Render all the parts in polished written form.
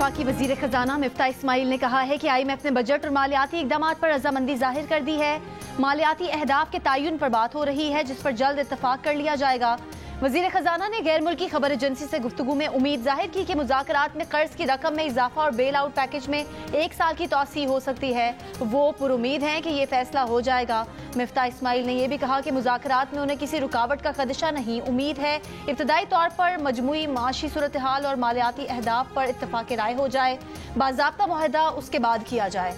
वफाकी वजीर खजाना मिफ्ता इस्माइल ने कहा है कि IMF ने बजट और मालियाती इकदाम पर रजामंदी जाहिर कर दी है। मालियाती अहदाफ के तयन पर बात हो रही है जिस पर जल्द इत्तफाक कर लिया जाएगा। वजीर खजाना ने गैर मुल्की खबर एजेंसी से गुफ्तगू में उम्मीद जाहिर की कि मुज़ाकरात में कर्ज की रकम में इजाफा और बेल आउट पैकेज में 1 साल की तौसी हो सकती है। वो पुरुमीद हैं कि ये फैसला हो जाएगा। मिफ्ता इस्माइल ने यह भी कहा कि मुज़ाकरात में उन्हें किसी रुकावट का खदशा नहीं। उम्मीद है इब्तदाई तौर पर मजमूई माशी सूरत हाल और मालियाती अहदाफ पर इत्तफाक राय हो जाए, बाज़ाब्ता मुआहदा उसके बाद किया जाए।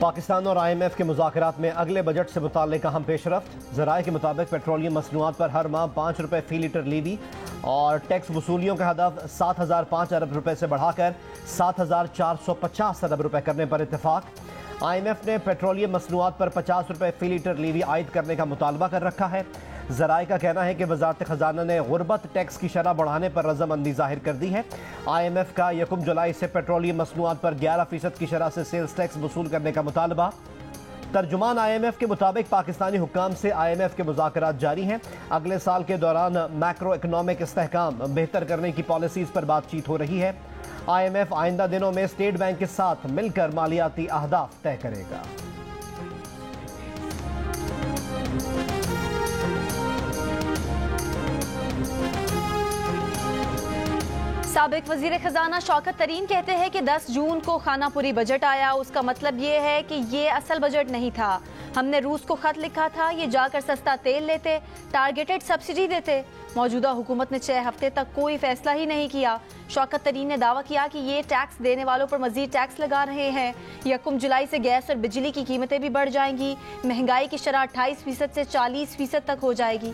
पाकिस्तान और IMF के मुज़ाकरात में अगले बजट से मुताल्लिक़ अहम पेशरफ्त। ज़राए के मुताबिक पेट्रोलियम मसनूआत पर हर माह 5 रुपये फ़ी लीटर लीवी और टैक्स वसूलियों का हदफ 7,005 अरब रुपये से बढ़ाकर 7,450 अरब रुपये करने पर इत्तेफाक। IMF ने पेट्रोलियम मसनूआत पर 50 रुपये फ़ी लीटर लीवी आयद करने का मुतालबा कर रखा है। ज़राए का कहना है कि वज़ारत ख़जाना ने गुर्बत टैक्स की शरह बढ़ाने पर रजामंदी जाहिर कर दी है। IMF का 1 जुलाई से पेट्रोलियम मसनूआत पर 11% की शरह से सेल्स टैक्स वसूल करने का मुतालबा। तर्जुमान IMF के मुताबिक पाकिस्तानी हुक्काम से IMF के मुज़ाकरात जारी हैं। अगले साल के दौरान मैक्रो इकनॉमिक इस्तेहकाम बेहतर करने की पॉलिसीज़ पर बातचीत हो रही है। IMF आइंदा दिनों में स्टेट बैंक के साथ मिलकर मालियाती अहदाफ तय करेगा। साबिक वजीर खजाना शौकत तरीन कहते हैं कि 10 जून को खानापुरी बजट आया, उसका मतलब ये है कि ये असल बजट नहीं था। हमने रूस को खत लिखा था, ये जाकर सस्ता तेल लेते, टारगेटेड सब्सिडी देते। मौजूदा हुकूमत ने 6 हफ्ते तक कोई फैसला ही नहीं किया। शौकत तरीन ने दावा किया कि ये टैक्स देने वालों पर मजीद टैक्स लगा रहे हैं। 1 जुलाई से गैस और बिजली की कीमतें भी बढ़ जाएंगी। महंगाई की शरह 28% से 40% तक हो जाएगी।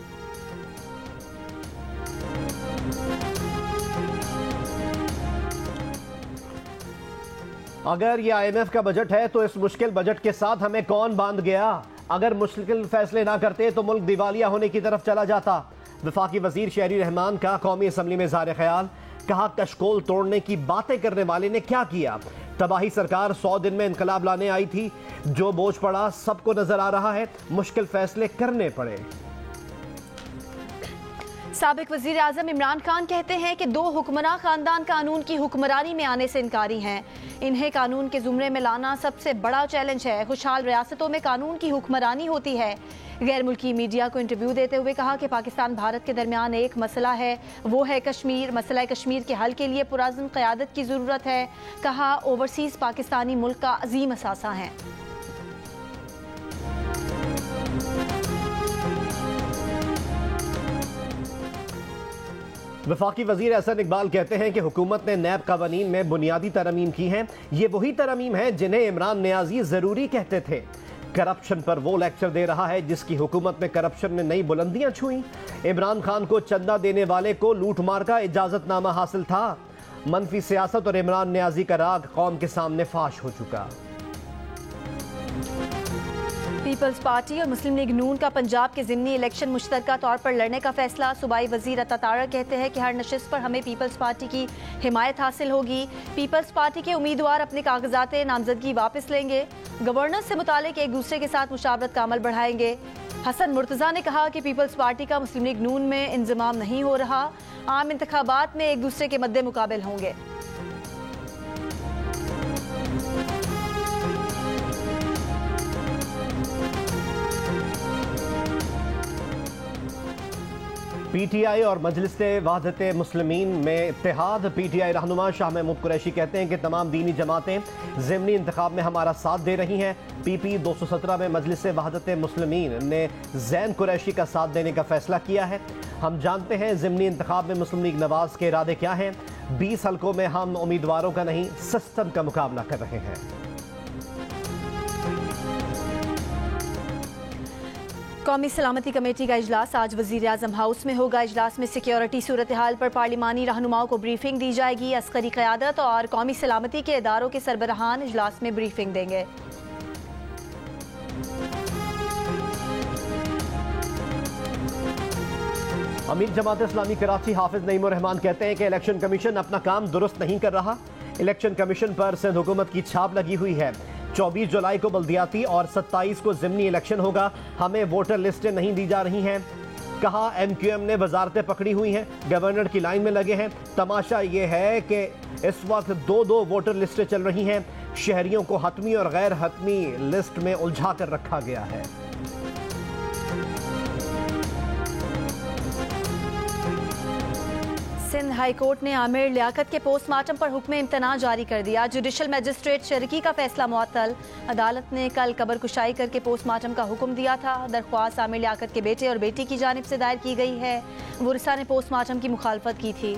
अगर ये IMF का बजट है तो इस मुश्किल बजट के साथ हमें कौन बांध गया। अगर मुश्किल फैसले ना करते तो मुल्क दिवालिया होने की तरफ चला जाता। वफाकी वजीर शहरी रहमान का कौमी असम्बली में इज़हार ख्याल। कहा कशकोल तोड़ने की बातें करने वाले ने क्या किया। तबाही सरकार 100 दिन में इनकलाब लाने आई थी। जो बोझ पड़ा सबको नजर आ रहा है, मुश्किल फैसले करने पड़े। साबिक वजीर आजम इमरान खान कहते हैं कि 2 हुक्मरान खानदान कानून की हुक्मरानी में आने से इनकारी हैं। इन्हें कानून के जुमरे में लाना सबसे बड़ा चैलेंज है। खुशहाल रियासतों में कानून की हुक्मरानी होती है। गैर मुल्की मीडिया को इंटरव्यू देते हुए कहा कि पाकिस्तान भारत के दरमियान एक मसला है, वो है कश्मीर। मसला कश्मीर के हल के लिए पुरअज़्म क़यादत की ज़रूरत है। कहा ओवरसीज़ पाकिस्तानी मुल्क का अजीम असासा है। वफाकी वजीर एहसन इकबाल कहते हैं कि हुकूमत ने नैब कवानीन में बुनियादी तरमीम की हैं। ये वही तरमीम है जिन्हें इमरान नियाजी ज़रूरी कहते थे। करप्शन पर वो लेक्चर दे रहा है जिसकी हुकूमत में करप्शन ने नई बुलंदियां छुई। इमरान खान को चंदा देने वाले को लूट मार का इजाजतनामा हासिल था। मनफी सियासत और इमरान नियाजी का राग कौम के सामने फाश हो चुका। पीपल्स पार्टी और मुस्लिम लीग नून का पंजाब के ज़िमनी इलेक्शन मुश्तरका तौर पर लड़ने का फैसला। सूबाई वजीर अता तारक कहते हैं कि हर नशिस्त पर हमें पीपल्स पार्टी की हिमायत हासिल होगी। पीपल्स पार्टी के उम्मीदवार अपने कागजात नामजदगी वापस लेंगे। गवर्नर्स से मुतालिक एक दूसरे के साथ मुशावरत का अमल बढ़ाएंगे। हसन मुर्तज़ा ने कहा कि पीपल्स पार्टी का मुस्लिम लीग नून में इंजमाम नहीं हो रहा। आम इंतखाबात में एक दूसरे के मद्दे मुकाबिल होंगे। PTI और मजलिस वहदत मुस्लिमीन में इत्तेहाद। PTI रहनुमा शाह महमूद कुरैशी कहते हैं कि तमाम दीनी जमातें ज़िमनी इंतखाब में हमारा साथ दे रही हैं। PP 217 में मजलिस वहदत मुस्लिमीन ने ज़ैन कुरैशी का साथ देने का फैसला किया है। हम जानते हैं ज़िमनी इंतखाब में मुस्लिम लीग नवाज के इरादे क्या हैं। 20 हल्कों में हम उम्मीदवारों का नहीं, सिस्टम का मुकाबला कर रहे हैं। कौमी सलामती कमेटी का इजलास आज वज़ीर आज़म हाउस में होगा। इजलास में सिक्योरिटी सूरत हाल पर पार्लिमानी रहनुमाओं को ब्रीफिंग दी जाएगी। अस्करी क़यादत और कौमी सलामती के इदारों के सरबराहान इजलास में ब्रीफिंग देंगे। अमीर जमात इस्लामी कराची हाफिज नईमुर रहमान कहते हैं कि इलेक्शन कमीशन अपना काम दुरुस्त नहीं कर रहा। इलेक्शन कमीशन पर सिंध हुकूमत की छाप लगी हुई है। 24 जुलाई को बल्दियाती और 27 को ज़िमनी इलेक्शन होगा। हमें वोटर लिस्टें नहीं दी जा रही हैं। कहा MQM ने वजारतें पकड़ी हुई हैं, गवर्नर की लाइन में लगे हैं। तमाशा ये है कि इस वक्त दो वोटर लिस्टें चल रही हैं। शहरियों को हतमी और गैर हतमी लिस्ट में उलझा कर रखा गया है। सिंध हाई कोर्ट ने आमिर लियाकत के पोस्टमार्टम पर हुक्म इम्तना जारी कर दिया। जुडिशल मजिस्ट्रेट शर्की का फैसला मुअत्तल। अदालत ने कल कब्र कुशाई करके पोस्टमार्टम का हुक्म दिया था। दरख्वास्त आमिर लियाकत के बेटे और बेटी की जानिब से दायर की गई है। वुरसा ने पोस्टमार्टम की मुखालफत की थी।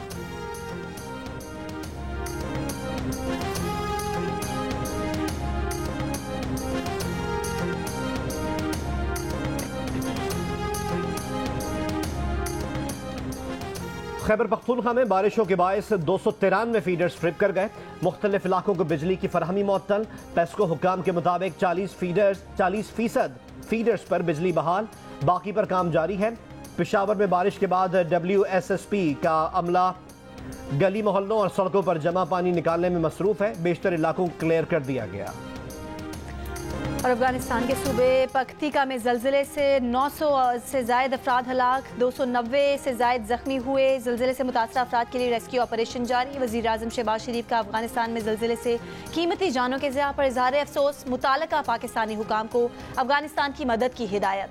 खैबर पख्तूनख्वा में बारिशों के बायस 293 फीडर्स ट्रिप कर गए। मुख्तलिफ इलाकों को बिजली की फरहमी मुअत्तल। पेस्को हुक्काम के मुताबिक 40% फीडर्स पर बिजली बहाल, बाकी पर काम जारी है। पेशावर में बारिश के बाद WSSP का अमला गली मोहल्लों और सड़कों पर जमा पानी निकालने में मसरूफ है। बेशतर इलाकों को क्लियर कर दिया गया। और अफगानिस्तान के सूबे पख्तिका में ज़लज़ले से 900 से ज़ायद अफराद हलाक, 290 से ज़ायद ज़ख्मी हुए। ज़लज़ले से मुतासर अफराद के लिए रेस्क्यू ऑपरेशन जारी। वज़ीर आज़म शहबाज शरीफ का अफगानिस्तान में ज़लज़ले से कीमती जानों के ज़िया पर इज़हार अफसोस। मुताल्लिका पाकिस्तानी हुकाम को अफगानिस्तान की मदद की हिदायत।